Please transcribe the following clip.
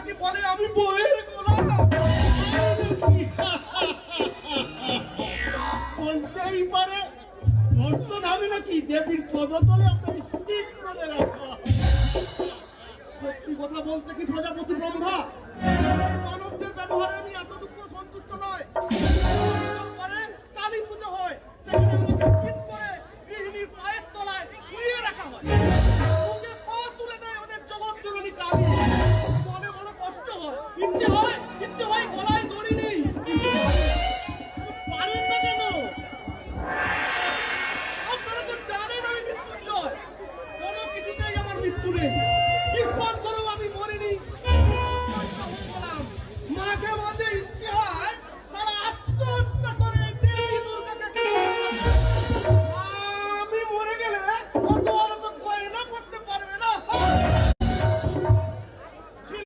তাকে বলে আমি বউয়ের গোলাম। বলতেই পারে ওর তো দাবি নাকি দেবীর পদতলে আপনাকে স্থির করে রাখা। সত্যি কথা বলতে কি প্রজাপতি ব্রহ্মা, মানবদের ব্যবহারে আমি এতটুকু সন্তুষ্ট নয়। কালী পুজো হয়, সেখানে আমাকে শীত করে গৃহিণীর পায়ের তলায় শুয়ে রাখা হয়, বুকে পা তুলে দেয় ওদের জগৎ জননী কালী। মনে মনে কষ্ট হয়, ইচ্ছে হয় গলা